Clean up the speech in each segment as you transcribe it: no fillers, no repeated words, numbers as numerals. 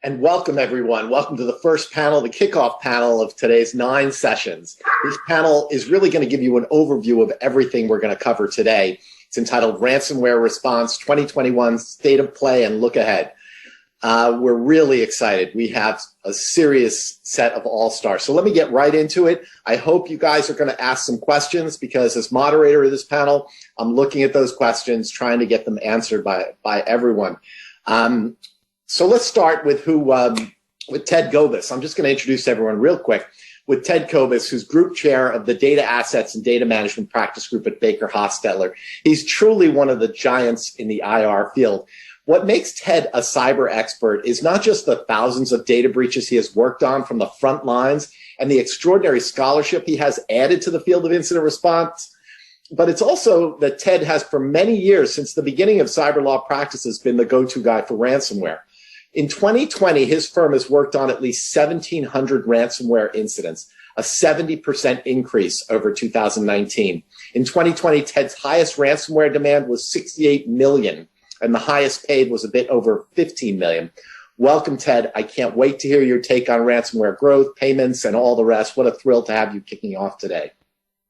And welcome, everyone. Welcome to the first panel, the kickoff panel of today's 9 sessions. This panel is really going to give you an overview of everything we're going to cover today. It's entitled Ransomware Response 2021 State of Play and Look Ahead. We're really excited. We have a serious set of all-stars. So let me get right into it. I hope you guys are going to ask some questions because as moderator of this panel, I'm looking at those questions, trying to get them answered by everyone. So let's start with with Ted Kobus. I'm just going to introduce everyone real quick with Ted Kobus, who's group chair of the Data Assets and Data Management Practice Group at BakerHostetler. He's truly one of the giants in the IR field. What makes Ted a cyber expert is not just the thousands of data breaches he has worked on from the front lines and the extraordinary scholarship he has added to the field of incident response, but it's also that Ted has for many years, since the beginning of cyber law practices, been the go-to guy for ransomware. In 2020, his firm has worked on at least 1,700 ransomware incidents, a 70% increase over 2019. In 2020, Ted's highest ransomware demand was 68 million, and the highest paid was a bit over 15 million. Welcome, Ted. I can't wait to hear your take on ransomware growth, payments, and all the rest. What a thrill to have you kicking off today.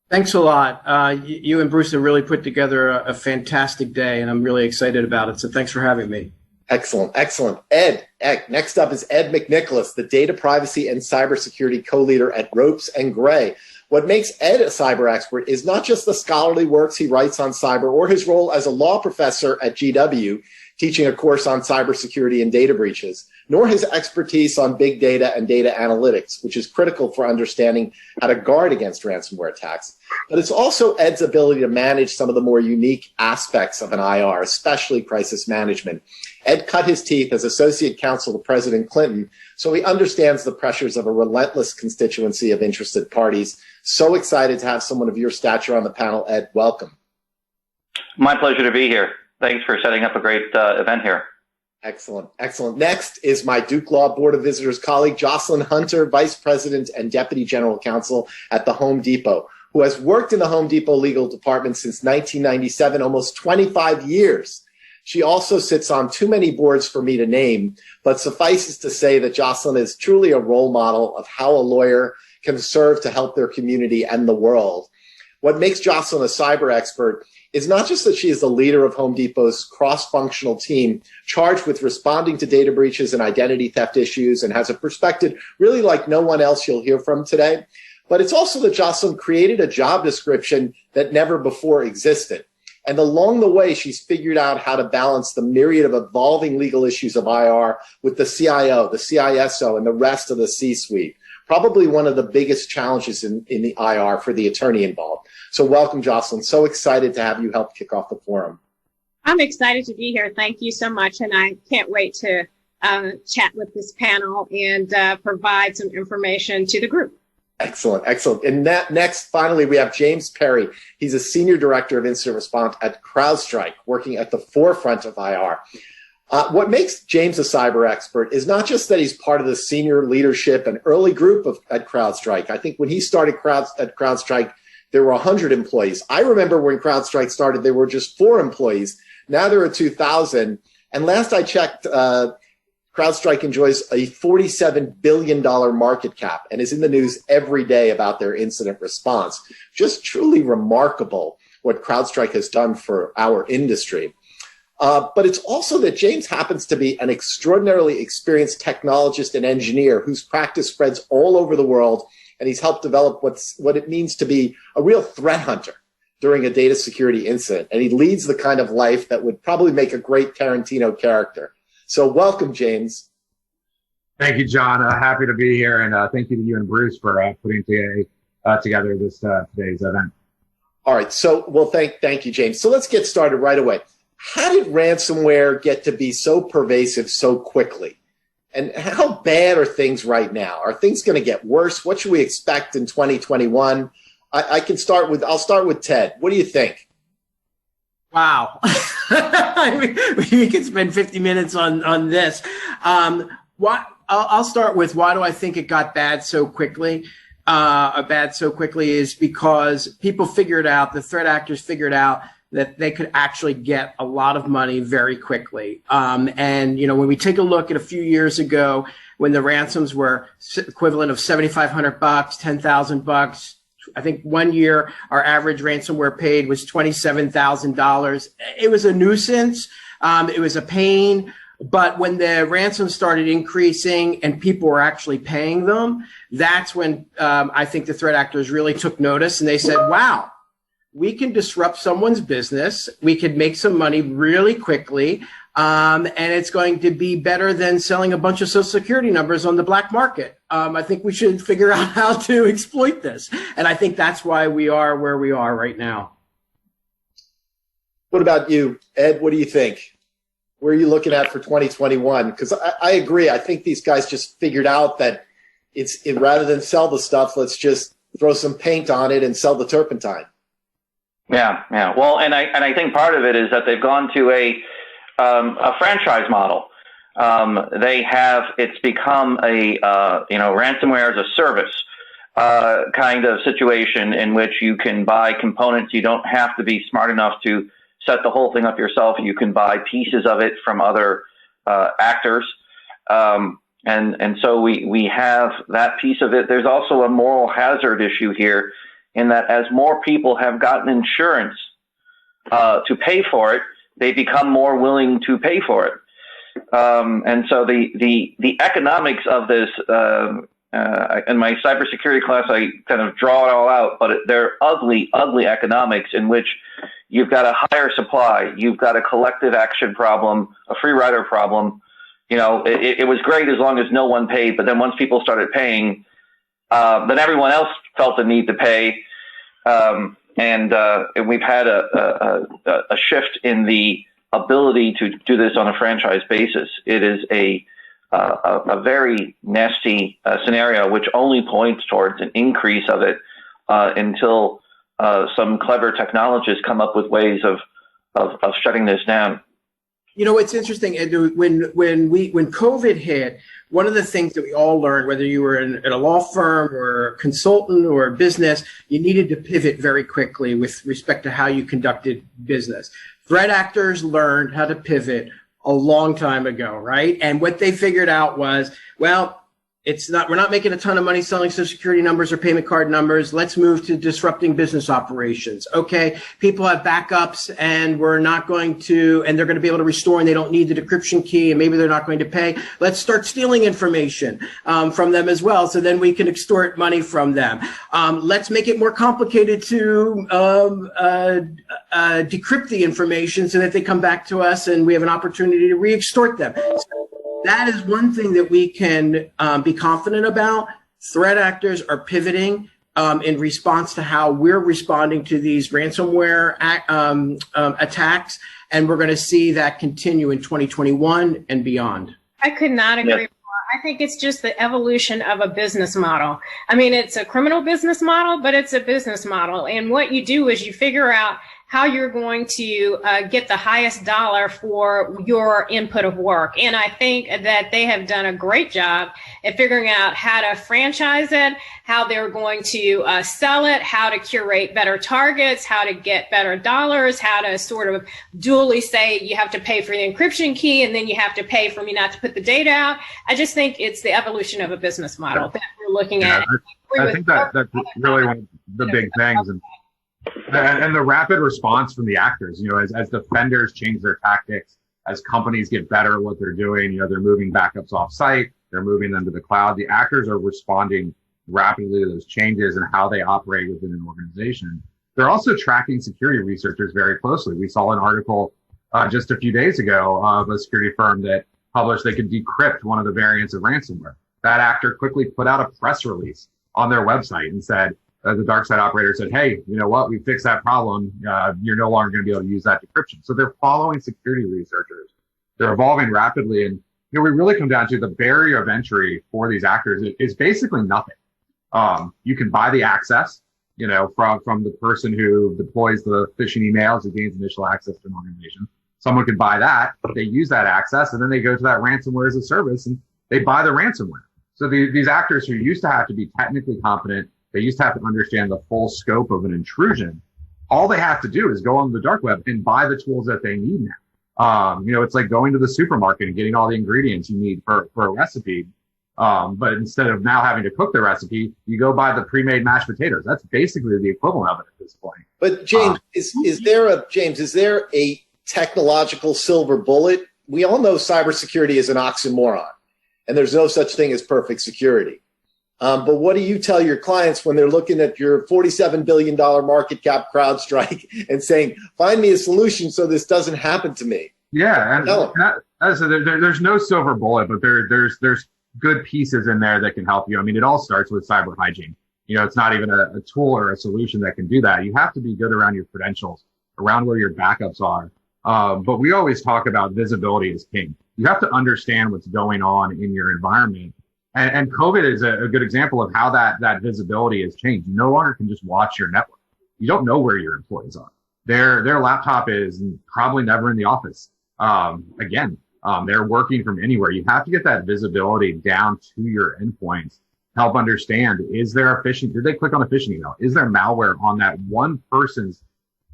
Thanks a lot. You and Bruce have really put together a fantastic day, and I'm really excited about it. So thanks for having me. Excellent, excellent. Ed, next up is Ed McNicholas, the data privacy and cybersecurity co-leader at Ropes and Gray. What makes Ed a cyber expert is not just the scholarly works he writes on cyber or his role as a law professor at GW, teaching a course on cybersecurity and data breaches, nor his expertise on big data and data analytics, which is critical for understanding how to guard against ransomware attacks. But it's also Ed's ability to manage some of the more unique aspects of an IR, especially crisis management. Ed cut his teeth as associate counsel to President Clinton, so he understands the pressures of a relentless constituency of interested parties. So excited to have someone of your stature on the panel. Ed, welcome. My pleasure to be here. Thanks for setting up a great event here. Excellent, excellent. Next is my Duke Law Board of Visitors colleague, Jocelyn Hunter, Vice President and Deputy General Counsel at the Home Depot, who has worked in the Home Depot legal department since 1997, almost 25 years. She also sits on too many boards for me to name, but suffices to say that Jocelyn is truly a role model of how a lawyer can serve to help their community and the world. What makes Jocelyn a cyber expert is not just that she is the leader of Home Depot's cross-functional team charged with responding to data breaches and identity theft issues and has a perspective really like no one else you'll hear from today, but it's also that Jocelyn created a job description that never before existed. And along the way, she's figured out how to balance the myriad of evolving legal issues of IR with the CIO, the CISO, and the rest of the C-suite. Probably one of the biggest challenges in the IR for the attorney involved. So welcome, Jocelyn. So excited to have you help kick off the forum. I'm excited to be here. Thank you so much. And I can't wait to chat with this panel and provide some information to the group. Excellent, excellent. And next, finally, we have James Perry. He's a Senior Director of Incident Response at CrowdStrike, working at the forefront of IR. What makes James a cyber expert is not just that he's part of the senior leadership and early group at CrowdStrike. I think when he started at CrowdStrike, there were 100 employees. I remember when CrowdStrike started, there were just 4 employees. Now there are 2,000. And last I checked, CrowdStrike enjoys a $47 billion market cap and is in the news every day about their incident response. Just truly remarkable what CrowdStrike has done for our industry. But it's also that James happens to be an extraordinarily experienced technologist and engineer whose practice spreads all over the world, and he's helped develop what it means to be a real threat hunter during a data security incident. And he leads the kind of life that would probably make a great Tarantino character. So welcome, James. Thank you, John. Happy to be here, and thank you to you and Bruce for putting together this today's event. All right. So, well, thank you, James. So let's get started right away. How did ransomware get to be so pervasive so quickly? And how bad are things right now? Are things going to get worse? What should we expect in 2021? I'll start with Ted. What do you think? Wow. We could spend 50 minutes on this. I'll start with why do I think it got bad so quickly? Is because people figured out, the threat actors figured out that they could actually get a lot of money very quickly. And, you know, when we take a look at a few years ago, when the ransoms were equivalent of $7,500, $10,000, I think one year our average ransomware paid was $27,000. It was a nuisance. It was a pain. But when the ransoms started increasing and people were actually paying them, that's when I think the threat actors really took notice, and they said, wow, we can disrupt someone's business. We could make some money really quickly. And it's going to be better than selling a bunch of Social Security numbers on the black market. I think we should figure out how to exploit this. And I think that's why we are where we are right now. What about you, Ed? What do you think? Where are you looking at for 2021? Because I agree. I think these guys just figured out that rather than sell the stuff, let's just throw some paint on it and sell the turpentine. Yeah. Well, and I think part of it is that they've gone to a franchise model. It's become a ransomware as a service kind of situation in which you can buy components. You don't have to be smart enough to set the whole thing up yourself. You can buy pieces of it from other actors. And so we have that piece of it. There's also a moral hazard issue here in that as more people have gotten insurance to pay for it, they become more willing to pay for it. And so the economics of this, in my cybersecurity class, I kind of draw it all out, but they're ugly economics in which you've got a higher supply, you've got a collective action problem, a free rider problem. You know, it was great as long as no one paid, but then once people started paying, then everyone else felt the need to pay. And we've had a shift in the ability to do this on a franchise basis. It is a very nasty scenario, which only points towards an increase of it until some clever technologists come up with ways of shutting this down. You know, it's interesting. When COVID hit, one of the things that we all learned, whether you were in a law firm or a consultant or a business, you needed to pivot very quickly with respect to how you conducted business. Threat actors learned how to pivot a long time ago, right? And what they figured out was, well, we're not making a ton of money selling Social Security numbers or payment card numbers. Let's move to disrupting business operations. Okay, people have backups and they're going to be able to restore and they don't need the decryption key and maybe they're not going to pay. Let's start stealing information from them as well, so then we can extort money from them. Let's make it more complicated to decrypt the information so that they come back to us and we have an opportunity to re-extort them. That is one thing that we can be confident about. Threat actors are pivoting in response to how we're responding to these ransomware attacks, and we're going to see that continue in 2021 and beyond. I could not agree more. I think it's just the evolution of a business model. I mean, it's a criminal business model, but it's a business model. And what you do is you figure out how you're going to get the highest dollar for your input of work. And I think that they have done a great job at figuring out how to franchise it, how they're going to sell it, how to curate better targets, how to get better dollars, how to sort of dually say you have to pay for the encryption key and then you have to pay for me not to put the data out. I just think it's the evolution of a business model that we're looking at. I think that's really one of the big things. And the rapid response from the actors, you know, as defenders change their tactics, as companies get better at what they're doing, you know, they're moving backups off site, they're moving them to the cloud. The actors are responding rapidly to those changes and how they operate within an organization. They're also tracking security researchers very closely. We saw an article just a few days ago of a security firm that published they could decrypt one of the variants of ransomware. That actor quickly put out a press release on their website and said, the dark side operator said, hey, you know what? We fixed that problem. You're no longer going to be able to use that decryption. So they're following security researchers. They're evolving rapidly. And, you know, we really come down to the barrier of entry for these actors is basically nothing. You can buy the access, you know, from the person who deploys the phishing emails and gains initial access to an organization. Someone can buy that. They use that access and then they go to that ransomware as a service and they buy the ransomware. So these actors who used to have to be technically competent, they used to have to understand the full scope of an intrusion. all they have to do is go on the dark web and buy the tools that they need now. It's like going to the supermarket and getting all the ingredients you need for a recipe. But instead of now having to cook the recipe, you go buy the pre-made mashed potatoes. That's basically the equivalent of it at this point. But James, is there a technological silver bullet? We all know cybersecurity is an oxymoron, and there's no such thing as perfect security. But what do you tell your clients when they're looking at your $47 billion market cap CrowdStrike and saying, find me a solution so this doesn't happen to me? Yeah, there's no silver bullet, but there's good pieces in there that can help you. I mean, it all starts with cyber hygiene. It's not even a tool or a solution that can do that. You have to be good around your credentials, around where your backups are. But we always talk about visibility as king. You have to understand what's going on in your environment. And COVID is a good example of how that visibility has changed. You no longer can just watch your network. You don't know where your employees are. Their laptop is probably never in the office. They're working from anywhere. You have to get that visibility down to your endpoints. Help understand, is there a phishing? Did they click on a phishing email? Is there malware on that one person's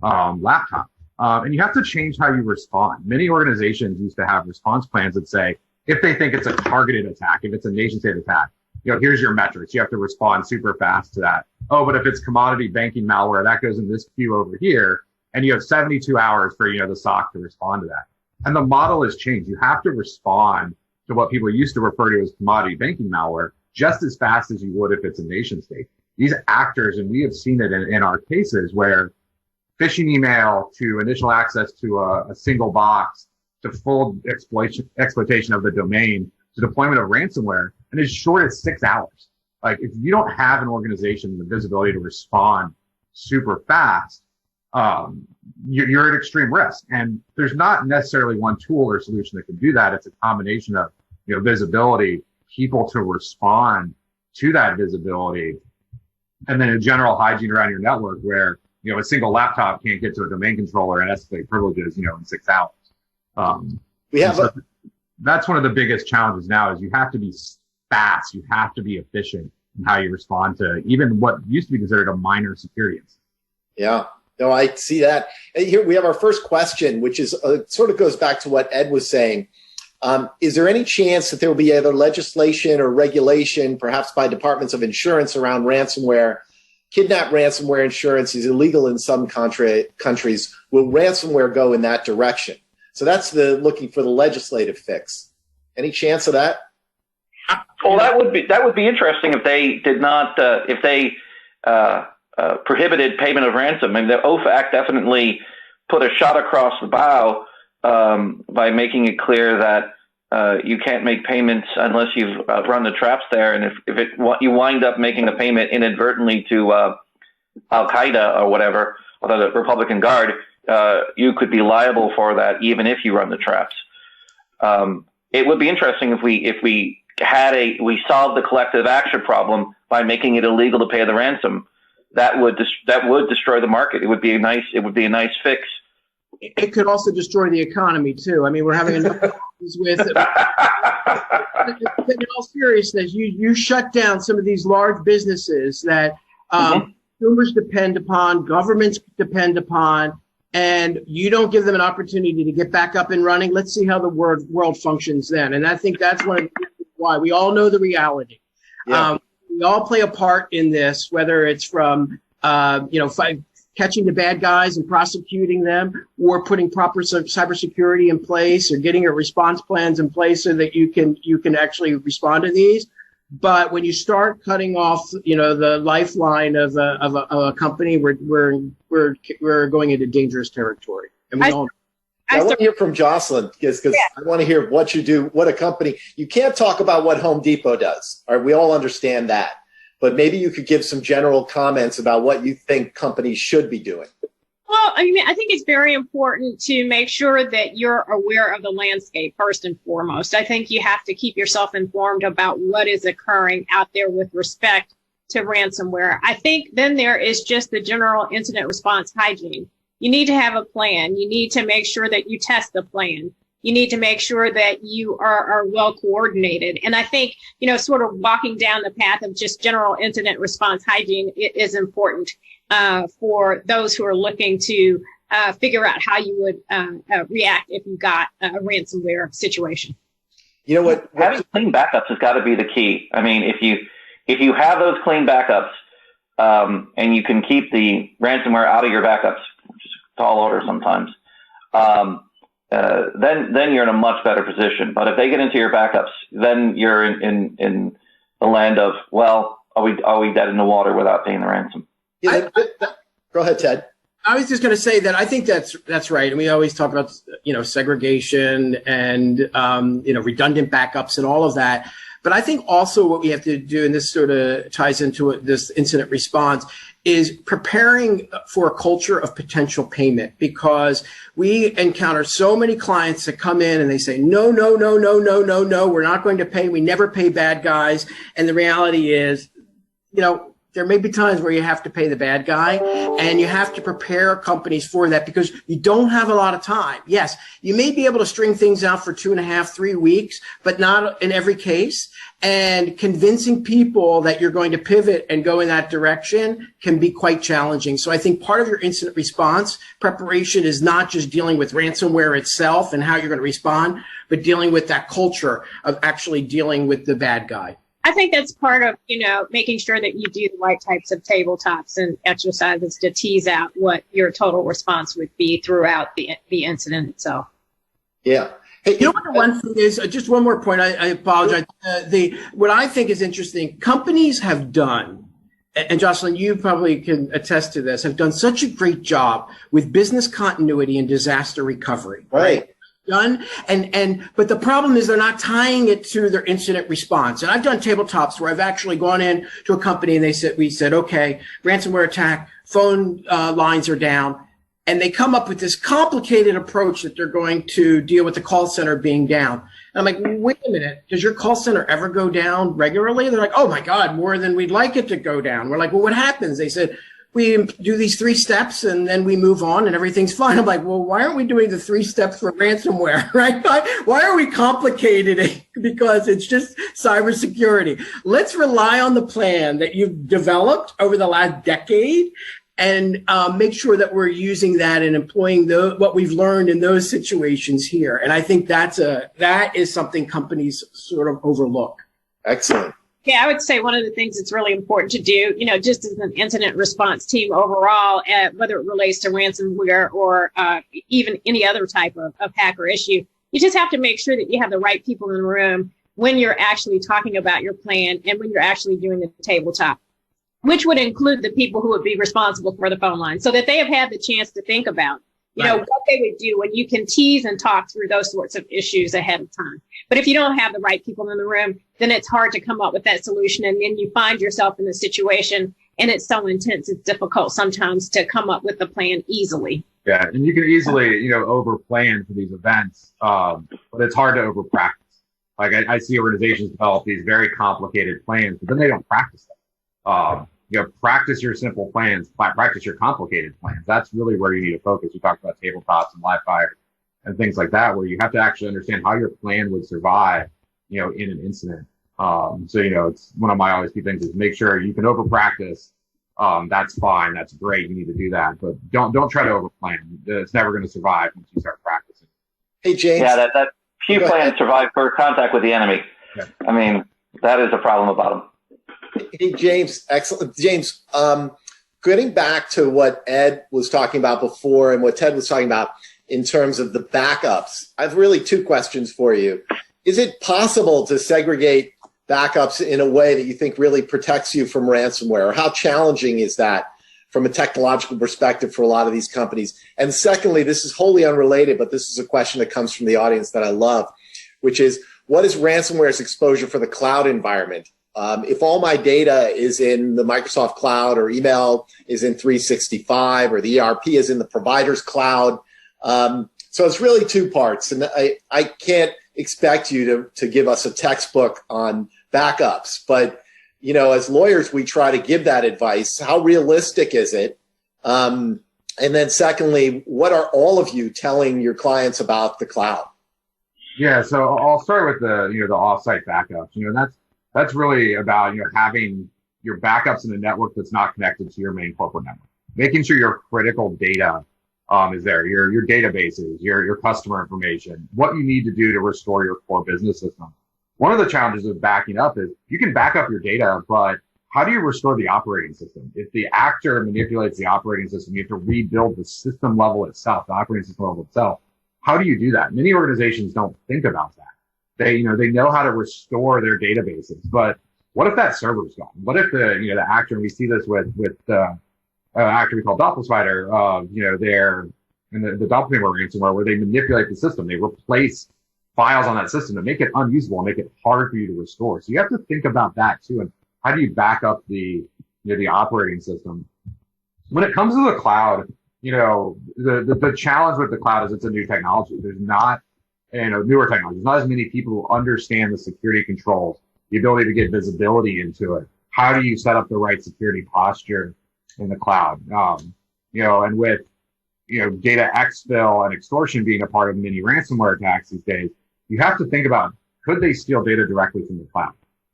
laptop? And you have to change how you respond. Many organizations used to have response plans that say, if they think it's a targeted attack, if it's a nation state attack, here's your metrics. You have to respond super fast to that. Oh, but if it's commodity banking malware, that goes in this queue over here. And you have 72 hours for, the SOC to respond to that. And the model has changed. You have to respond to what people used to refer to as commodity banking malware just as fast as you would if it's a nation state. These actors, and we have seen it in our cases where phishing email to initial access to a single box to full exploitation of the domain to deployment of ransomware, and as short as 6 hours. Like, if you don't have an organization with the visibility to respond super fast, you're at extreme risk. And there's not necessarily one tool or solution that can do that. It's a combination of, visibility, people to respond to that visibility, and then a general hygiene around your network where, a single laptop can't get to a domain controller and escalate privileges, in 6 hours. That's one of the biggest challenges now is you have to be fast. You have to be efficient in how you respond to even what used to be considered a minor security incident. Yeah. No, I see that. And here we have our first question, which is sort of goes back to what Ed was saying. Is there any chance that there will be either legislation or regulation, perhaps by departments of insurance around ransomware? Kidnap ransomware insurance is illegal in some countries. Will ransomware go in that direction? So that's looking for the legislative fix. Any chance of that? Well, that would be interesting if they did not prohibited payment of ransom. I mean, the OFA Act definitely put a shot across the bow by making it clear that you can't make payments unless you've run the traps there. And if you wind up making a payment inadvertently to Al Qaeda or whatever, or the Republican Guard, you could be liable for that even if you run the traps. It would be interesting if we solved the collective action problem by making it illegal to pay the ransom. That would destroy the market. It would be a nice fix. It could also destroy the economy too. I mean, we're having enough problems with. In all seriousness, you shut down some of these large businesses that consumers depend upon, governments depend upon, and you don't give them an opportunity to get back up and running. Let's see how the world functions then. And I think that's one of the reasons why we all know the reality. Yeah. We all play a part in this, whether it's from, catching the bad guys and prosecuting them, or putting proper cybersecurity in place, or getting your response plans in place so that you can actually respond to these. But when you start cutting off, the lifeline of a company, we're going into dangerous territory. And I want to hear from Jocelyn because I want to hear what you do, what a company. You can't talk about what Home Depot does. All right, we all understand that. But maybe you could give some general comments about what you think companies should be doing. Well, I mean, I think it's very important to make sure that you're aware of the landscape first and foremost. I think you have to keep yourself informed about what is occurring out there with respect to ransomware. I think then there is just the general incident response hygiene. You need to have a plan. You need to make sure that you test the plan. You need to make sure that you are well coordinated. And I think, sort of walking down the path of just general incident response hygiene is important. for those who are looking to figure out how you would react if you got a ransomware situation. You know what? Having clean backups has got to be the key. I mean, if you have those clean backups, and you can keep the ransomware out of your backups, which is a tall order sometimes, then you're in a much better position. But if they get into your backups, then you're in the land of, well, are we dead in the water without paying the ransom? Yeah, go ahead, Ted. I was just going to say that I think that's right. And we always talk about, segregation and, redundant backups and all of that. But I think also what we have to do, and this sort of ties into this incident response, is preparing for a culture of potential payment, because we encounter so many clients that come in and they say, no, we're not going to pay. We never pay bad guys. And the reality is, there may be times where you have to pay the bad guy, and you have to prepare companies for that because you don't have a lot of time. Yes, you may be able to string things out for 2.5, 3 weeks, but not in every case. And convincing people that you're going to pivot and go in that direction can be quite challenging. So I think part of your incident response preparation is not just dealing with ransomware itself and how you're going to respond, but dealing with that culture of actually dealing with the bad guy. I think that's part of, making sure that you do the right types of tabletops and exercises to tease out what your total response would be throughout the incident itself. Yeah. Hey, what the one thing is, just one more point, I apologize. What I think is interesting, companies have done, and Jocelyn, you probably can attest to this, have done such a great job with business continuity and disaster recovery. Right. Done. But the problem is they're not tying it to their incident response. And I've done tabletops where I've actually gone in to a company and we said, okay, ransomware attack, phone lines are down. And they come up with this complicated approach that they're going to deal with the call center being down. And I'm like, wait a minute, does your call center ever go down regularly? They're like, oh my God, more than we'd like it to go down. We're like, well, what happens? They said, we do these 3 steps and then we move on and everything's fine. I'm like, well, why aren't we doing the 3 steps for ransomware, right? Why are we complicated it? Because it's just cybersecurity. Let's rely on the plan that you've developed over the last decade and make sure that we're using that and employing what we've learned in those situations here. And I think that is something companies sort of overlook. Excellent. Yeah, I would say one of the things that's really important to do, just as an incident response team overall, whether it relates to ransomware or even any other type of hacker issue, you just have to make sure that you have the right people in the room when you're actually talking about your plan and when you're actually doing the tabletop, which would include the people who would be responsible for the phone line, so that they have had the chance to think about, what they would do when you can tease and talk through those sorts of issues ahead of time. But if you don't have the right people in the room, then it's hard to come up with that solution. And then you find yourself in a situation and it's so intense, it's difficult sometimes to come up with a plan easily. Yeah, and you can easily, over plan for these events, but it's hard to over practice. Like I see organizations develop these very complicated plans, but then they don't practice them. Practice your simple plans, practice your complicated plans. That's really where you need to focus. You talked about tabletops and live fire and things like that, where you have to actually understand how your plan would survive, in an incident. It's one of my always key things is make sure you can over practice. That's fine. That's great. You need to do that, but don't try to over plan. It's never going to survive once you start practicing. Hey, James. Yeah, that few plans survive first contact with the enemy. Yeah. I mean, that is a problem about them. Hey, James, excellent. James, getting back to what Ed was talking about before and what Ted was talking about in terms of the backups, I have really 2 questions for you. Is it possible to segregate backups in a way that you think really protects you from ransomware? Or how challenging is that from a technological perspective for a lot of these companies? And secondly, this is wholly unrelated, but this is a question that comes from the audience that I love, which is, what is ransomware's exposure for the cloud environment? If all my data is in the Microsoft cloud, or email is in 365, or the ERP is in the provider's cloud. So it's really 2 parts. And I can't expect you to give us a textbook on backups. But, as lawyers, we try to give that advice. How realistic is it? And then secondly, what are all of you telling your clients about the cloud? Yeah, so I'll start with the offsite backups. That's really about having your backups in a network that's not connected to your main corporate network. making sure your critical data is there, your databases, your customer information, what you need to do to restore your core business system. One of the challenges of backing up is you can back up your data, but how do you restore the operating system? If the actor manipulates the operating system, you have to rebuild the system level itself, the operating system level itself. How do you do that? Many organizations don't think about that. They know how to restore their databases, but what if that server's gone? What if the actor, and we see this with actor we call Doppelspider, they're in the Doppelganger ransomware where they manipulate the system. They replace files on that system to make it unusable and make it hard for you to restore. So you have to think about that too. And how do you back up the operating system? When it comes to the cloud, the challenge with the cloud is it's a new technology. There's not, newer technology. There's not as many people who understand the security controls, the ability to get visibility into it. How do you set up the right security posture in the cloud? And with, data exfil and extortion being a part of many ransomware attacks these days, you have to think about, could they steal data directly from the cloud?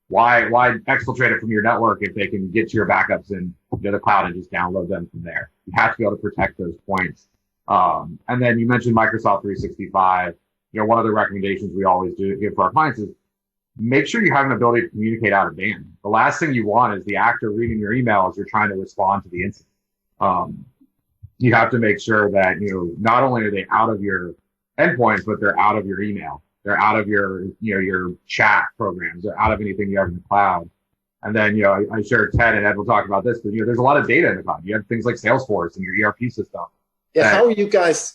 Why exfiltrate it from your network if they can get to your backups in the cloud and just download them from there? You have to be able to protect those points. And then you mentioned Microsoft 365. One of the recommendations we always give for our clients is make sure you have an ability to communicate out of band. The last thing you want is the actor reading your email as you're trying to respond to the incident. You have to make sure that, not only are they out of your endpoints, but they're out of your email. They're out of your chat programs. They're out of anything you have in the cloud. And then, I'm sure Ted and Ed will talk about this, but, there's a lot of data in the cloud. You have things like Salesforce and your ERP system. Yeah. How are you guys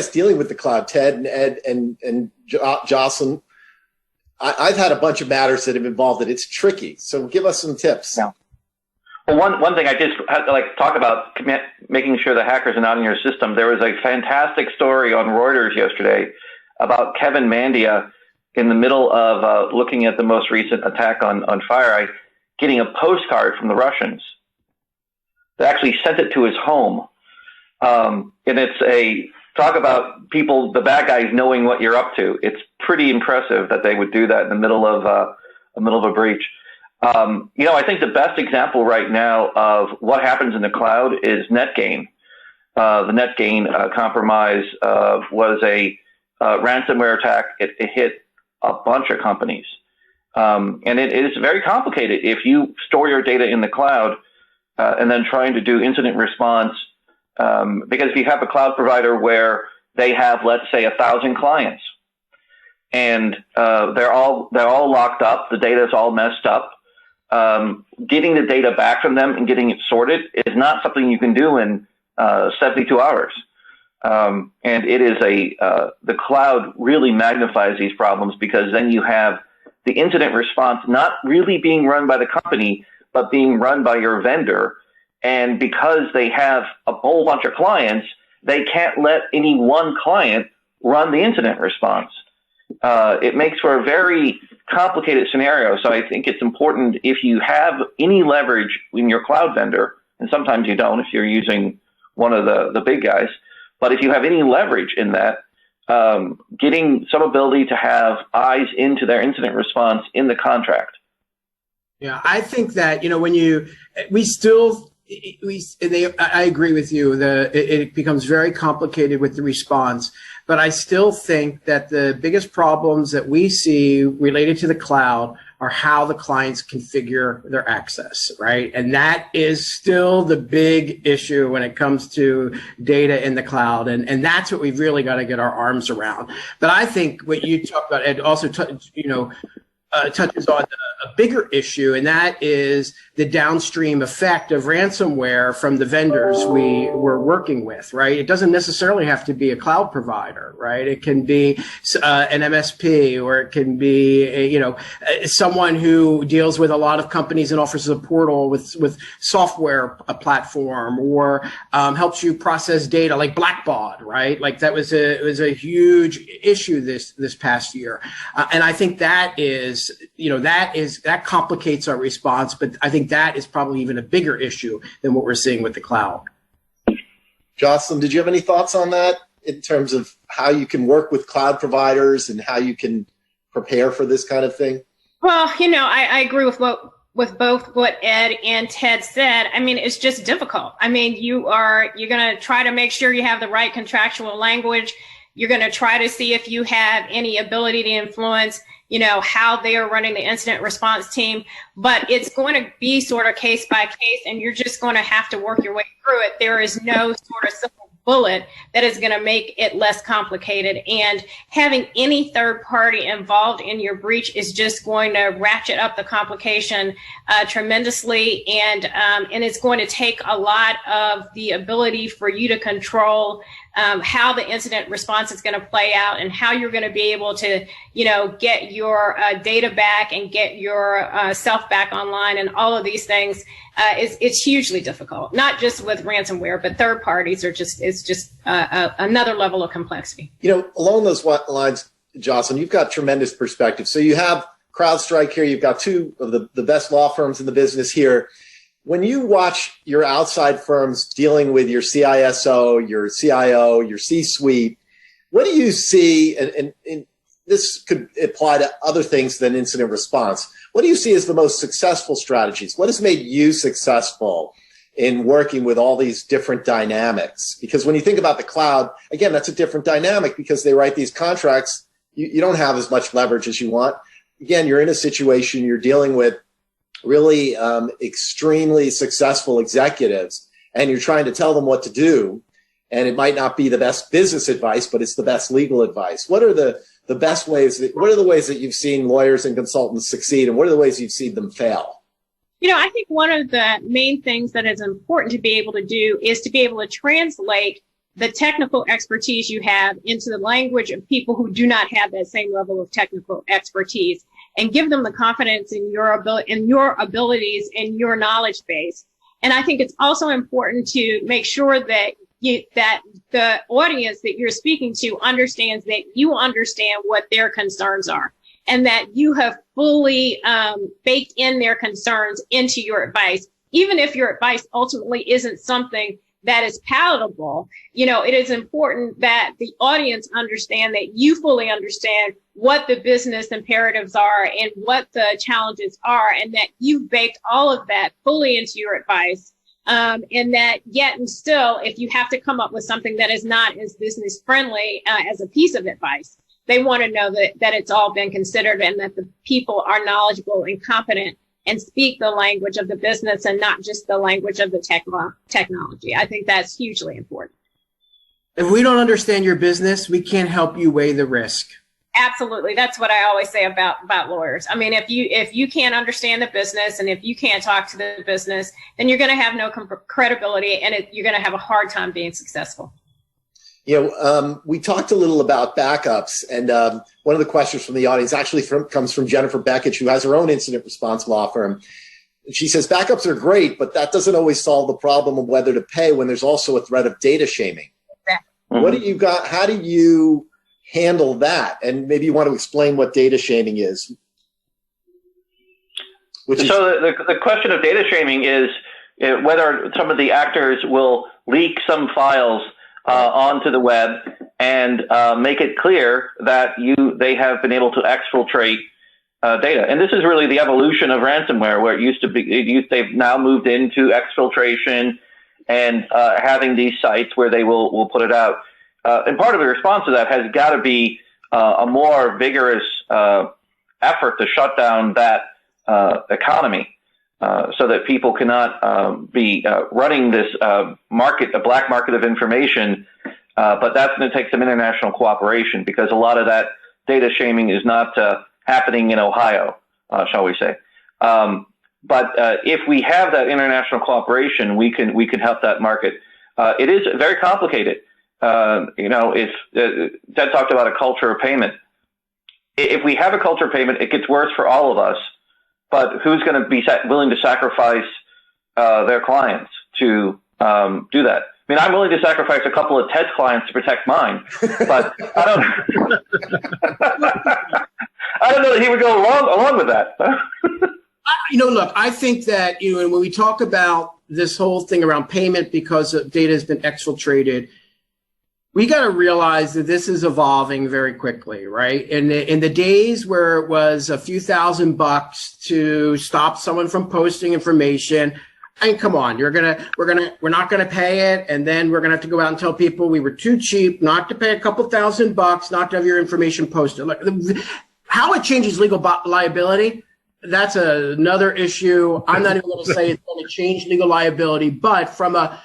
dealing with the cloud, Ted and Ed and Jocelyn? I've had a bunch of matters that have involved it. It's tricky. So give us some tips. Yeah. Well, one thing I just had to talk about, making sure the hackers are not in your system. There was a fantastic story on Reuters yesterday about Kevin Mandia in the middle of looking at the most recent attack on FireEye, getting a postcard from the Russians. They actually sent it to his home. And it's talk about people, the bad guys, knowing what you're up to. It's pretty impressive that they would do that in the middle of a breach. I think the best example right now of what happens in the cloud is NetGain. The NetGain compromise was a ransomware attack. It hit a bunch of companies. And it is very complicated if you store your data in the cloud and then trying to do incident response. Because if you have a cloud provider where they have, let's say, 1,000 clients, and they're all locked up, the data is all messed up. Getting the data back from them and getting it sorted is not something you can do in 72 hours. And it is the cloud really magnifies these problems because then you have the incident response not really being run by the company, but being run by your vendor. And because they have a whole bunch of clients, they can't let any one client run the incident response. It makes for a very complicated scenario. So I think it's important if you have any leverage in your cloud vendor, and sometimes you don't if you're using one of the big guys, but if you have any leverage in that, getting some ability to have eyes into their incident response in the contract. Yeah, I think that, I agree with you that it becomes very complicated with the response, but I still think that the biggest problems that we see related to the cloud are how the clients configure their access, right? And that is still the big issue when it comes to data in the cloud. And that's what we've really got to get our arms around. But I think what you talked about, Ed, also, touches on a bigger issue, and that is the downstream effect of ransomware from the vendors we were working with, right? It doesn't necessarily have to be a cloud provider, right? It can be an MSP, or it can be, someone who deals with a lot of companies and offers a portal with software, a platform, or helps you process data like Blackbaud, right? Like it was a huge issue this past year. And I think that complicates our response, but I think that is probably even a bigger issue than what we're seeing with the cloud. Jocelyn, did you have any thoughts on that in terms of how you can work with cloud providers and how you can prepare for this kind of thing? Well, I agree with what with both what Ed and Ted said. I mean, it's just difficult. I mean, you're going to try to make sure you have the right contractual language. You're going to try to see if you have any ability to influence, how they are running the incident response team. But it's going to be sort of case by case, and you're just going to have to work your way through it. There is no sort of simple bullet that is going to make it less complicated. And having any third party involved in your breach is just going to ratchet up the complication tremendously. And it's going to take a lot of the ability for you to control how the incident response is going to play out and how you're going to be able to, get your data back and get your self back online and all of these things. It's hugely difficult, not just with ransomware, but third parties it's just another level of complexity. Along those lines, Jocelyn, you've got tremendous perspective. So you have CrowdStrike here. You've got two of the best law firms in the business here. When you watch your outside firms dealing with your CISO, your CIO, your C-suite, what do you see, and this could apply to other things than incident response, what do you see as the most successful strategies? What has made you successful in working with all these different dynamics? Because when you think about the cloud, again, that's a different dynamic because they write these contracts. You don't have as much leverage as you want. Again, you're in a situation, you're dealing with really extremely successful executives, and you're trying to tell them what to do. And it might not be the best business advice, but it's the best legal advice. What are the best ways what are the ways that you've seen lawyers and consultants succeed, and what are the ways you've seen them fail? I think one of the main things that is important to be able to do is to be able to translate the technical expertise you have into the language of people who do not have that same level of technical expertise, and give them the confidence in your abilities and your knowledge base. And I think it's also important to make sure that that the audience that you're speaking to understands that you understand what their concerns are, and that you have fully baked in their concerns into your advice, even if your advice ultimately isn't something that is palatable. It is important that the audience understand that you fully understand what the business imperatives are and what the challenges are, and that you've baked all of that fully into your advice. And that yet and still, if you have to come up with something that is not as business friendly as a piece of advice, they want to know that it's all been considered and that the people are knowledgeable and competent and speak the language of the business and not just the language of the technology. I think that's hugely important. If we don't understand your business, we can't help you weigh the risk. Absolutely. That's what I always say about lawyers. I mean, if you can't understand the business and if you can't talk to the business, then you're going to have no credibility, and you're going to have a hard time being successful. We talked a little about backups, and one of the questions from the audience actually comes from Jennifer Beckett, who has her own incident response law firm. She says, backups are great, but that doesn't always solve the problem of whether to pay when there's also a threat of data shaming. Exactly. What do you got? How do you handle that? And maybe you want to explain what data shaming is. The question of data shaming is whether some of the actors will leak some files onto the web and make it clear that they have been able to exfiltrate data. And this is really the evolution of ransomware, where it used to be, they've now moved into exfiltration and having these sites where they will put it out. And part of the response to that has got to be a more vigorous effort to shut down that economy so that people cannot be running this a black market of information. But that's going to take some international cooperation, because a lot of that data shaming is not happening in Ohio, shall we say. But if we have that international cooperation, we can help that market. It is very complicated. If Ted talked about a culture of payment. If we have a culture of payment, it gets worse for all of us. But who's going to be willing to sacrifice their clients to do that? I mean, I'm willing to sacrifice a couple of Ted's clients to protect mine, but I don't know that he would go along with that. Look, I think that, when we talk about this whole thing around payment because data has been exfiltrated, We got to realize that this is evolving very quickly, right? In the days where it was a few $1,000s to stop someone from posting information, I mean, come on, we're not gonna pay it, and then we're gonna have to go out and tell people we were too cheap not to pay a couple $1,000 not to have your information posted. Look, how it changes legal liability, that's another issue. I'm not even going to say it's going to change legal liability, but from a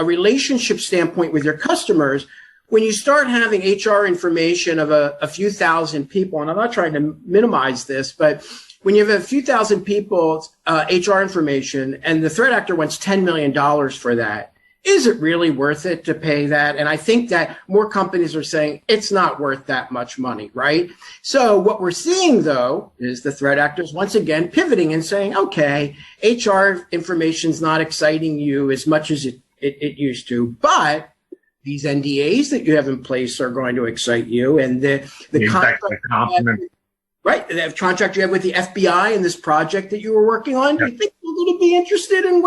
relationship standpoint with your customers, when you start having HR information of a few thousand people, and I'm not trying to minimize this, but when you have a few thousand people's HR information and the threat actor wants $10 million for that, is it really worth it to pay that? And I think that more companies are saying it's not worth that much money, right? So what we're seeing, though, is the threat actors once again pivoting and saying, okay, HR information's not exciting you as much as it used to, but these NDAs that you have in place are going to excite you, and the contract, right? The contract you have with the FBI and this project that you were working on. Yep. You think they're going to be interested in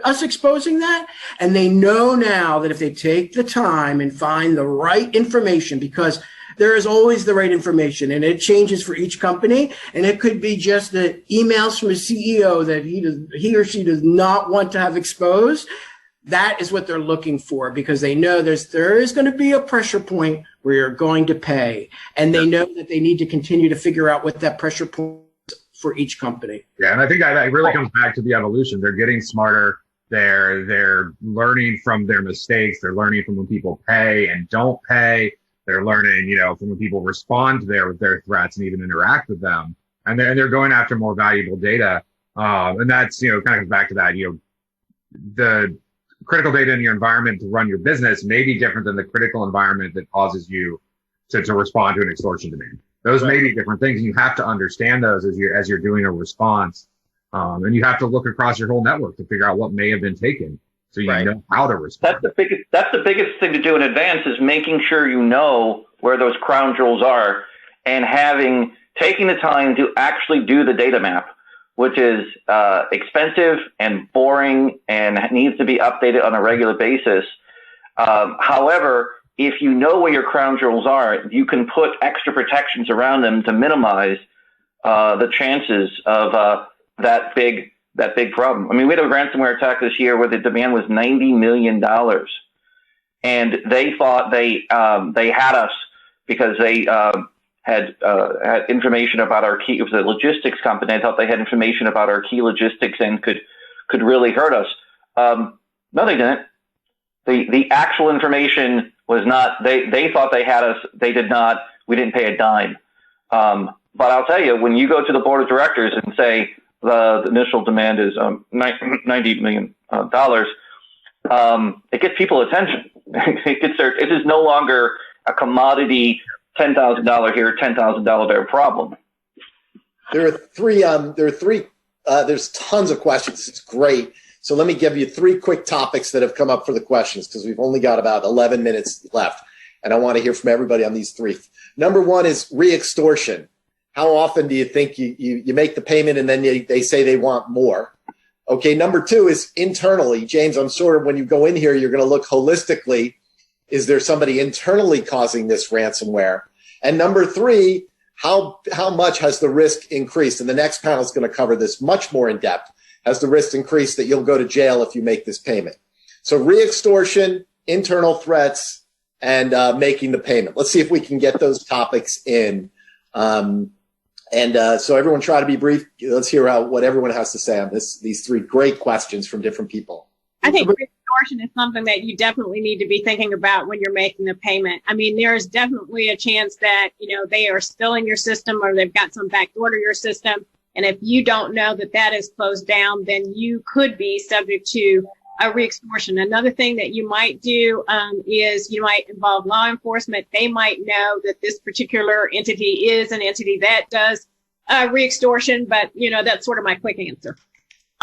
us exposing that? And they know now that if they take the time and find the right information, because there is always the right information, and it changes for each company, and it could be just the emails from a CEO that he or she does not want to have exposed. That is what they're looking for, because they know there is going to be a pressure point where you're going to pay, and they know that they need to continue to figure out what that pressure point is for each company. Yeah, and I think that really comes back to the evolution. They're getting smarter. They're learning from their mistakes. They're learning from when people pay and don't pay. They're learning, from when people respond to their threats and even interact with them, and they're going after more valuable data. And that's kind of comes back to that. The critical data in your environment to run your business may be different than the critical environment that causes you to respond to an extortion demand. Those may be different things, and you have to understand those as you're doing a response. And you have to look across your whole network to figure out what may have been taken, so you know how to respond. That's the biggest thing to do in advance, is making sure you know where those crown jewels are, and taking the time to actually do the data map, which is expensive and boring and needs to be updated on a regular basis. However, if you know where your crown jewels are, you can put extra protections around them to minimize the chances of that big problem. I mean, we had a ransomware attack this year where the demand was $90 million, and they thought they had us because they had information about our key. It was a logistics company. I thought they had information about our key logistics and could really hurt us. No, they didn't. The actual information was not. They thought they had us. They did not. We didn't pay a dime. But I'll tell you, when you go to the board of directors and say the initial demand is $90 million, it gets people attention. It is no longer a commodity $10,000 here, $10,000 there problem. There are three. There's tons of questions. It's great. So let me give you three quick topics that have come up for the questions, because we've only got about 11 minutes left, and I want to hear from everybody on these three. Number one is re-extortion. How often do you think you make the payment and then they say they want more? Okay. Number two is internally. James, I'm sure when you go in here, you're going to look holistically. Is there somebody internally causing this ransomware? And number three, how much has the risk increased? And the next panel is going to cover this much more in depth. Has the risk increased that you'll go to jail if you make this payment? So re-extortion, internal threats, and making the payment. Let's see if we can get those topics in. So everyone try to be brief. Let's hear what everyone has to say on these three great questions from different people. I think re-extortion is something that you definitely need to be thinking about when you're making the payment. I mean, there's definitely a chance that, they are still in your system, or they've got some backdoor to your system. And if you don't know that is closed down, then you could be subject to a re-extortion. Another thing that you might do is you might involve law enforcement. They might know that this particular entity is an entity that does re-extortion, but, that's sort of my quick answer.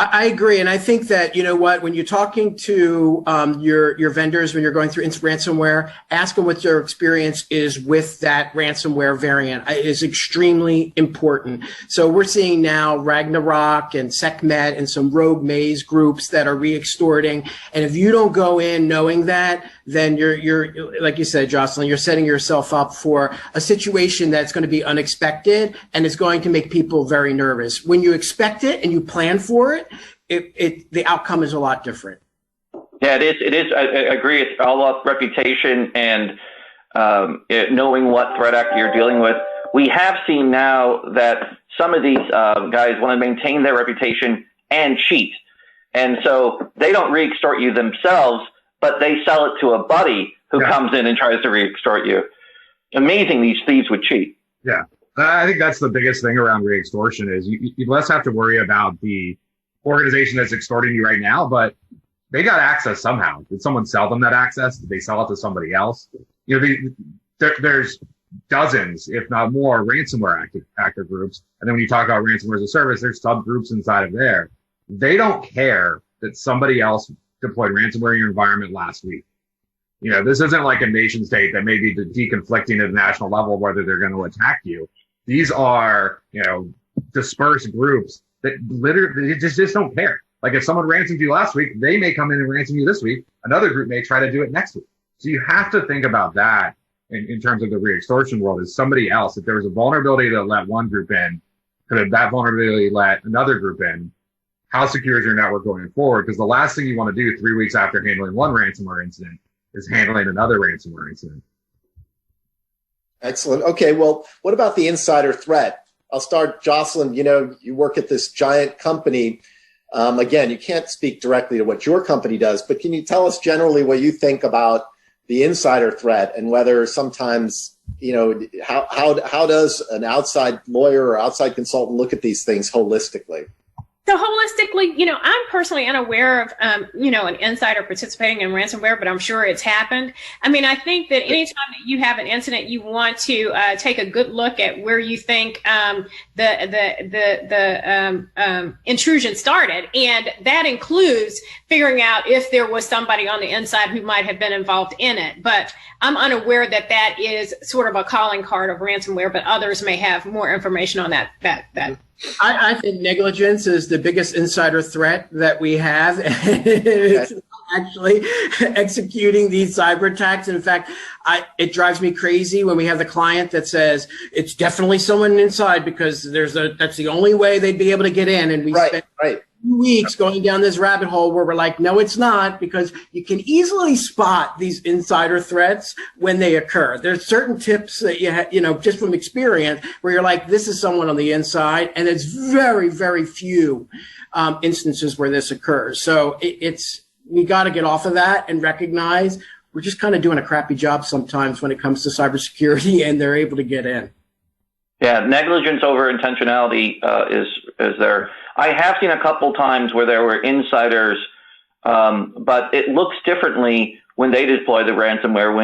I agree. And I think that, when you're talking to your vendors, when you're going through ransomware, ask them what their experience is with that ransomware variant. It is extremely important. So we're seeing now Ragnarok and SecMet and some rogue maze groups that are re-extorting. And if you don't go in knowing that, then you're like you said, Jocelyn, you're setting yourself up for a situation that's going to be unexpected and it's going to make people very nervous. When you expect it and you plan for it, the outcome is a lot different. Yeah, it is. I agree. It's all about reputation and knowing what threat actor you're dealing with. We have seen now that some of these guys want to maintain their reputation and cheat. And so they don't re-extort you themselves, but they sell it to a buddy who comes in and tries to re-extort you. Amazing, these thieves would cheat. Yeah. I think that's the biggest thing around re-extortion is you less have to worry about the organization that's extorting you right now, but they got access somehow. Did someone sell them that access? Did they sell it to somebody else? There's dozens, if not more, ransomware actor groups. And then when you talk about ransomware as a service, there's subgroups inside of there. They don't care that somebody else deployed ransomware in your environment last week. This isn't like a nation state that may be deconflicting at a national level whether they're going to attack you. These are, dispersed groups that literally just don't care. Like if someone ransomed you last week, they may come in and ransom you this week. Another group may try to do it next week. So you have to think about that in terms of the re-extortion world is somebody else. If there was a vulnerability that let one group in, could that vulnerability let another group in? How secure is your network going forward? Because the last thing you want to do 3 weeks after handling one ransomware incident is handling another ransomware incident. Excellent. Okay, well, what about the insider threat? I'll start, Jocelyn. You work at this giant company. Again, you can't speak directly to what your company does, but can you tell us generally what you think about the insider threat and whether sometimes, how does an outside lawyer or outside consultant look at these things holistically? So holistically, I'm personally unaware of, an insider participating in ransomware, but I'm sure it's happened. I mean, I think that anytime that you have an incident, you want to take a good look at where you think the intrusion started, and that includes figuring out if there was somebody on the inside who might have been involved in it. But I'm unaware that is sort of a calling card of ransomware, but others may have more information on that. I think negligence is the biggest insider threat that we have. It's actually executing these cyber attacks. In fact, it drives me crazy when we have the client that says it's definitely someone inside because that's the only way they'd be able to get in. And we spend 2 weeks going down this rabbit hole where we're like, no, it's not, because you can easily spot these insider threats when they occur. There's certain tips that just from experience where you're like, this is someone on the inside, and it's very, very few instances where this occurs. So we got to get off of that and recognize we're just kind of doing a crappy job sometimes when it comes to cybersecurity, and they're able to get in. Yeah, negligence over intentionality is there. I have seen a couple times where there were insiders, but it looks differently when they deploy the ransomware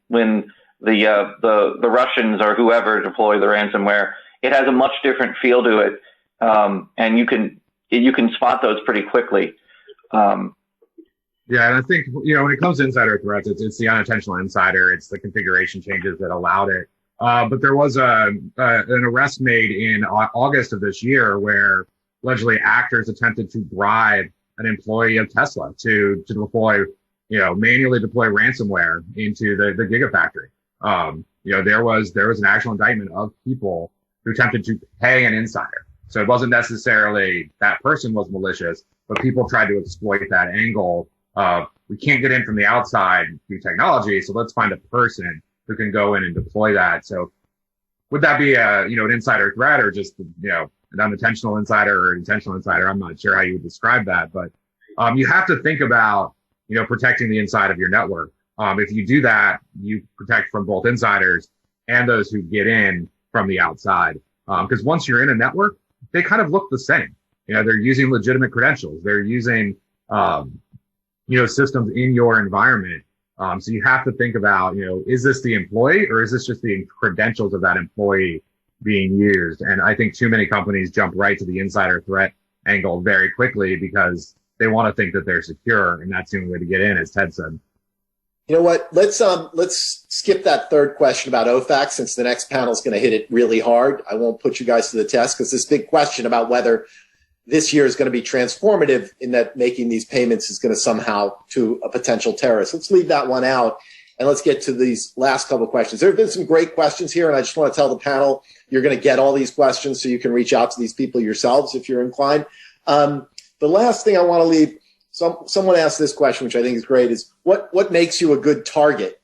when the Russians or whoever deploy the ransomware. It has a much different feel to it, and you can spot those pretty quickly. Yeah, and I think when it comes to insider threats, it's the unintentional insider, it's the configuration changes that allowed it. But there was an arrest made in August of this year where allegedly actors attempted to bribe an employee of Tesla to deploy, manually deploy ransomware into the Gigafactory. There was an actual indictment of people who attempted to pay an insider. So it wasn't necessarily that person was malicious, but people tried to exploit that angle of we can't get in from the outside through technology, so let's find a person who can go in and deploy that. So would that be an insider threat or just, an unintentional insider or intentional insider? I'm not sure how you would describe that, but you have to think about, protecting the inside of your network. If you do that, you protect from both insiders and those who get in from the outside. Because once you're in a network, they kind of look the same. They're using legitimate credentials. They're using, systems in your environment. So you have to think about, is this the employee or is this just the credentials of that employee being used? And I think too many companies jump right to the insider threat angle very quickly because they want to think that they're secure, and that's the only way to get in, as Ted said. You know what? Let's skip that third question about OFAC since the next panel is going to hit it really hard. I won't put you guys to the test because this big question about whether this year is going to be transformative in that making these payments is going to somehow to a potential terrorist. Let's leave that one out. And let's get to these last couple of questions. There have been some great questions here, and I just want to tell the panel you're going to get all these questions so you can reach out to these people yourselves if you're inclined. The last thing I want to leave, someone asked this question, which I think is great, is what makes you a good target?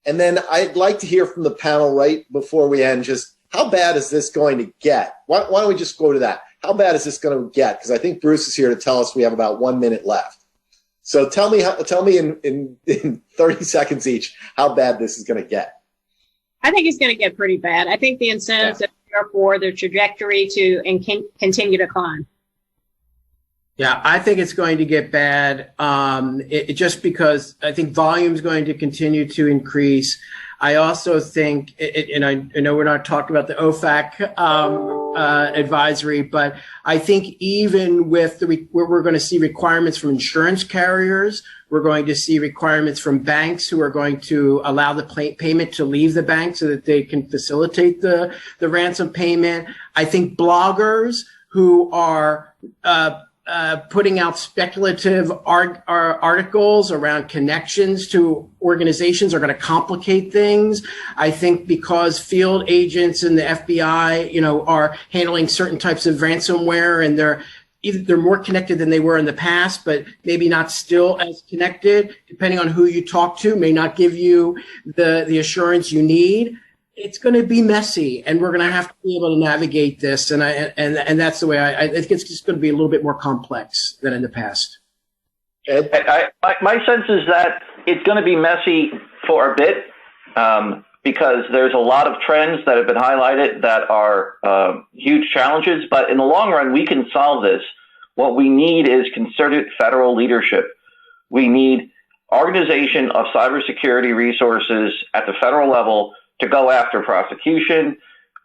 And then I'd like to hear from the panel right before we end, just how bad is this going to get? Why don't we just go to that? How bad is this going to get? Because I think Bruce is here to tell us we have about 1 minute left. So tell me in 30 seconds each how bad this is going to get. I think it's going to get pretty bad. I think the incentives are for the trajectory to continue to climb. Yeah, I think it's going to get bad just because I think volume is going to continue to increase. I also think, and I know we're not talking about the OFAC advisory, but I think even with we're going to see requirements from insurance carriers. We're going to see requirements from banks who are going to allow the payment to leave the bank so that they can facilitate the ransom payment. I think bloggers who are putting out speculative articles around connections to organizations are going to complicate things. I think because field agents and the FBI, are handling certain types of ransomware, and they're more connected than they were in the past, but maybe not still as connected, depending on who you talk to, may not give you the assurance you need. It's going to be messy, and we're going to have to be able to navigate this. And that's the way I think it's just going to be a little bit more complex than in the past. My sense is that it's going to be messy for a bit because there's a lot of trends that have been highlighted that are huge challenges. But in the long run, we can solve this. What we need is concerted federal leadership. We need organization of cybersecurity resources at the federal level to go after prosecution,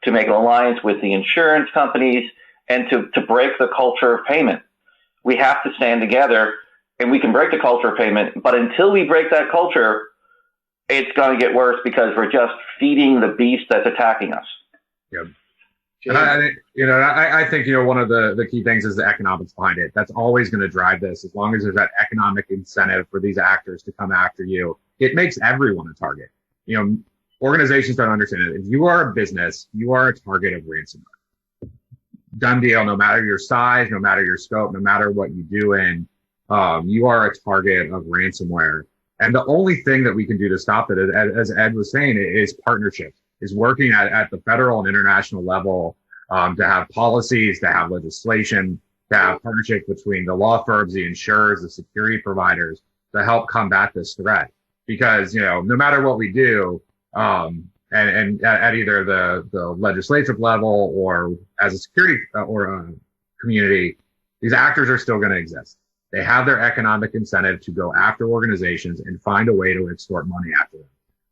to make an alliance with the insurance companies, and to break the culture of payment. We have to stand together, and we can break the culture of payment. But until we break that culture, it's going to get worse because we're just feeding the beast that's attacking us. Yeah. And I think, one of the key things is the economics behind it. That's always going to drive this. As long as there's that economic incentive for these actors to come after you, it makes everyone a target. Organizations don't understand it. If you are a business, you are a target of ransomware. Done deal. No matter your size, no matter your scope, no matter what you do you are a target of ransomware. And the only thing that we can do to stop it, as Ed was saying, is partnerships, is working at the federal and international level, to have policies, to have legislation, to have partnership between the law firms, the insurers, the security providers to help combat this threat. Because, no matter what we do, and at either the legislative level or as a security or a community, these actors are still going to exist. They have their economic incentive to go after organizations and find a way to extort money after them.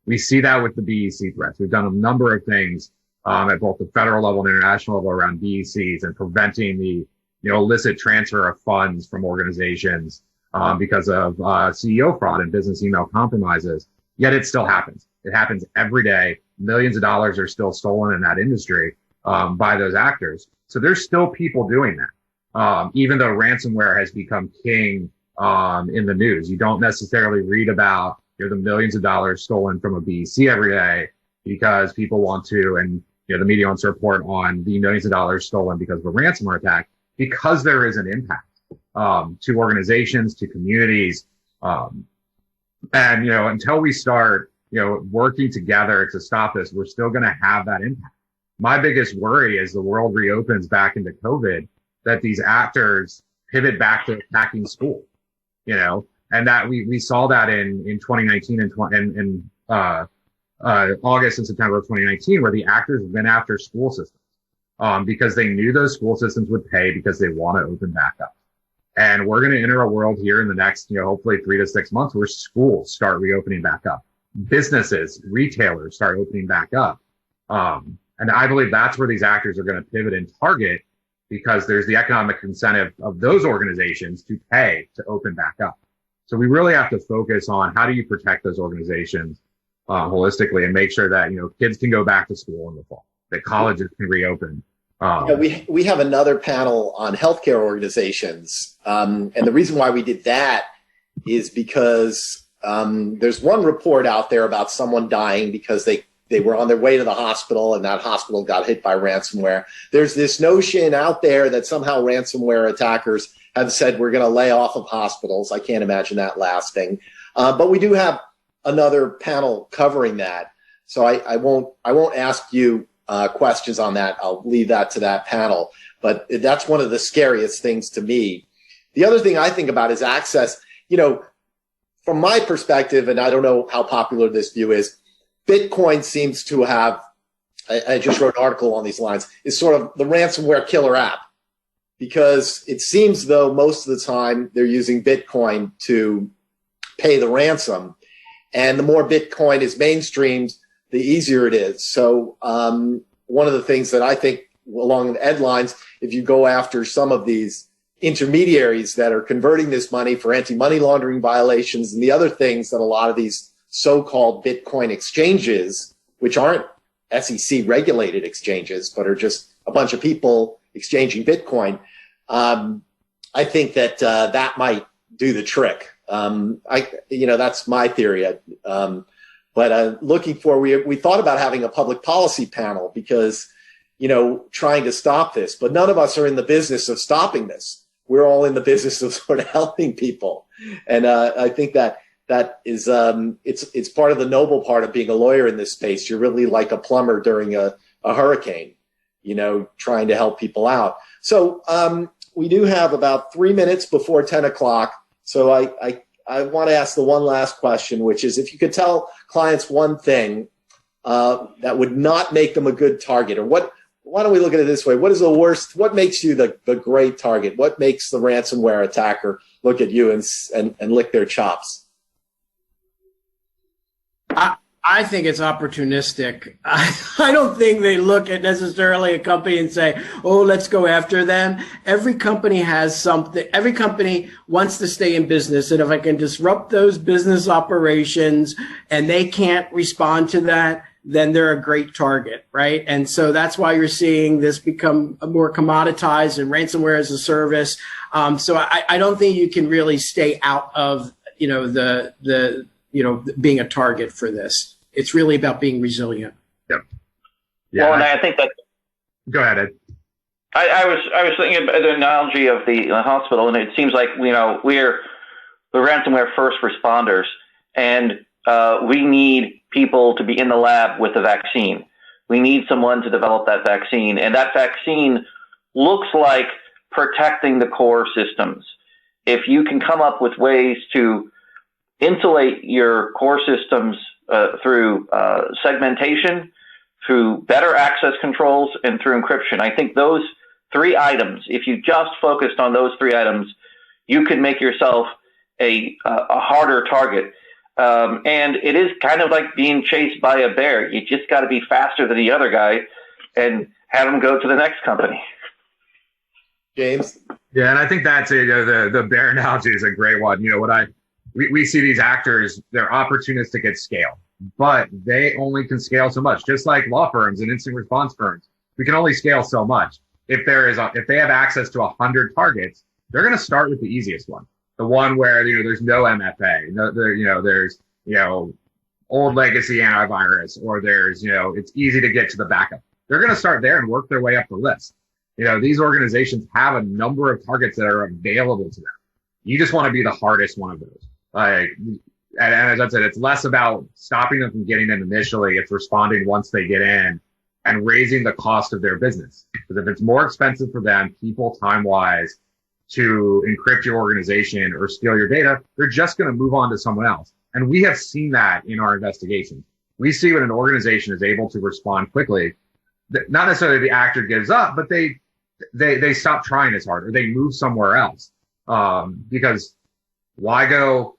We see that with the BEC threats. We've done a number of things at both the federal level and international level around BECs and preventing the illicit transfer of funds from organizations because of CEO fraud and business email compromises. Yet it still happens. It happens every day. Millions of dollars are still stolen in that industry by those actors. So there's still people doing that. Even though ransomware has become king in the news, you don't necessarily read about the millions of dollars stolen from a BEC every day because people want to, and the media wants to report on the millions of dollars stolen because of a ransomware attack, because there is an impact to organizations, to communities. And, until we start, working together to stop this, we're still going to have that impact. My biggest worry as the world reopens back into COVID, that these actors pivot back to attacking school, and that we saw that in 2019 and August and September of 2019, where the actors went after school systems, because they knew those school systems would pay because they want to open back up. And we're going to enter a world here in the next, hopefully 3 to 6 months where schools start reopening back up. Businesses, retailers start opening back up. And I believe that's where these actors are going to pivot and target, because there's the economic incentive of those organizations to pay to open back up. So we really have to focus on how do you protect those organizations holistically and make sure that, kids can go back to school in the fall, that colleges can reopen, We have another panel on healthcare organizations. And the reason why we did that is because there's one report out there about someone dying because they were on their way to the hospital and that hospital got hit by ransomware. There's this notion out there that somehow ransomware attackers have said we're going to lay off of hospitals. I can't imagine that lasting. But we do have another panel covering that. So I won't ask you questions on that. I'll leave that to that panel. But that's one of the scariest things to me. The other thing I think about is access. From my perspective, and I don't know how popular this view is, Bitcoin seems to have, I just wrote an article on these lines, is sort of the ransomware killer app, because it seems though most of the time they're using Bitcoin to pay the ransom. And the more Bitcoin is mainstreamed, the easier it is. So one of the things that I think along the Ed lines, if you go after some of these intermediaries that are converting this money for anti-money laundering violations and the other things that a lot of these so-called Bitcoin exchanges, which aren't SEC regulated exchanges, but are just a bunch of people exchanging Bitcoin, I think that that might do the trick. That's my theory. But looking for, we thought about having a public policy panel because, trying to stop this, but none of us are in the business of stopping this. We're all in the business of sort of helping people. And I think that is, it's part of the noble part of being a lawyer in this space. You're really like a plumber during a hurricane, trying to help people out. So we do have about 3 minutes before 10 o'clock. So I want to ask the one last question, which is if you could tell clients one thing that would not make them a good target, or why don't we look at it this way? What is the worst? What makes you the great target? What makes the ransomware attacker look at you and lick their chops? I think it's opportunistic. I don't think they look at necessarily a company and say, oh, let's go after them. Every company has something. Every company wants to stay in business. And if I can disrupt those business operations and they can't respond to that, then they're a great target, right? And so that's why you're seeing this become more commoditized and ransomware as a service. So I don't think you can really stay out of, being a target for this. It's really about being resilient. Yep. Yeah. Well, and I think that. Go ahead, Ed. I was thinking about the analogy of the hospital, and it seems like we're the ransomware first responders, and we need people to be in the lab with the vaccine. We need someone to develop that vaccine, and that vaccine looks like protecting the core systems. If you can come up with ways to insulate your core systems through segmentation, through better access controls, and through encryption, I think those three items, if you just focused on those three items, you could make yourself a harder target. And it is kind of like being chased by a bear. You just got to be faster than the other guy and have him go to the next company. James? Yeah, and I think that's the bear analogy is a great one. We see these actors, they're opportunistic at scale, but they only can scale so much, just like law firms and instant response firms. We can only scale so much. If they have access to 100 targets, they're going to start with the easiest one. The one where, there's no MFA, there's, old legacy antivirus, or there's, it's easy to get to the backup. They're going to start there and work their way up the list. These organizations have a number of targets that are available to them. You just want to be the hardest one of those. And as I said, it's less about stopping them from getting in initially. It's responding once they get in and raising the cost of their business. Because if it's more expensive for them, people time-wise, to encrypt your organization or steal your data, they're just going to move on to someone else. And we have seen that in our investigations. We see when an organization is able to respond quickly, not necessarily the actor gives up, but they stop trying as hard, or they move somewhere else. Because why go,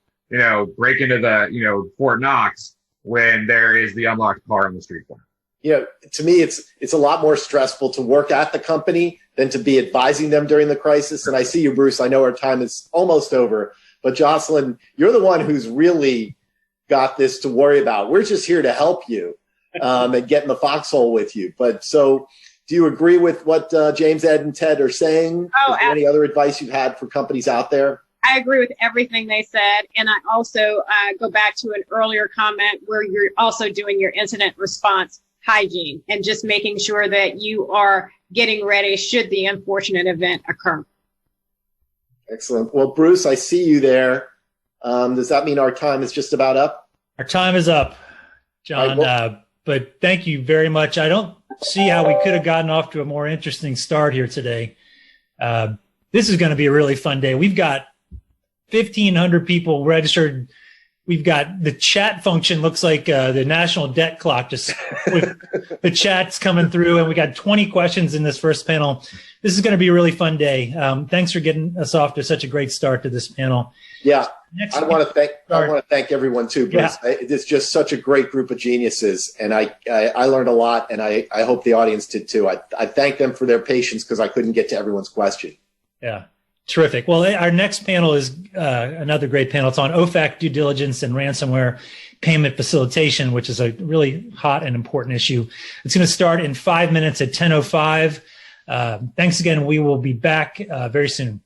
break into the, Fort Knox when there is the unlocked car on the street corner? To me, it's a lot more stressful to work at the company than to be advising them during the crisis. And I see you, Bruce. I know our time is almost over, but Jocelyn, you're the one who's really got this to worry about. We're just here to help you and get in the foxhole with you. But so Do you agree with what James, Ed, and Ted are saying? Oh, Is there any other advice you've had for companies out there? I agree with everything they said. And I also go back to an earlier comment where you're also doing your incident response hygiene and just making sure that you are getting ready should the unfortunate event occur. Excellent. Well, Bruce, I see you there. Does that mean our time is just about up? Our time is up, John. But thank you very much. I don't see how we could have gotten off to a more interesting start here today. This is going to be a really fun day. We've got 1,500 people registered. We've got the chat function looks like the national debt clock, just with the chats coming through, and we got 20 questions in this first panel. This is going to be a really fun day. Thanks for getting us off to such a great start to this panel. Yeah, I want to thank everyone too, Bruce. Yeah. It's just such a great group of geniuses, and I learned a lot, and I hope the audience did too. I thank them for their patience because I couldn't get to everyone's question. Yeah. Terrific. Well, our next panel is another great panel. It's on OFAC due diligence and ransomware payment facilitation, which is a really hot and important issue. It's going to start in 5 minutes at 10:05. Thanks again. We will be back very soon.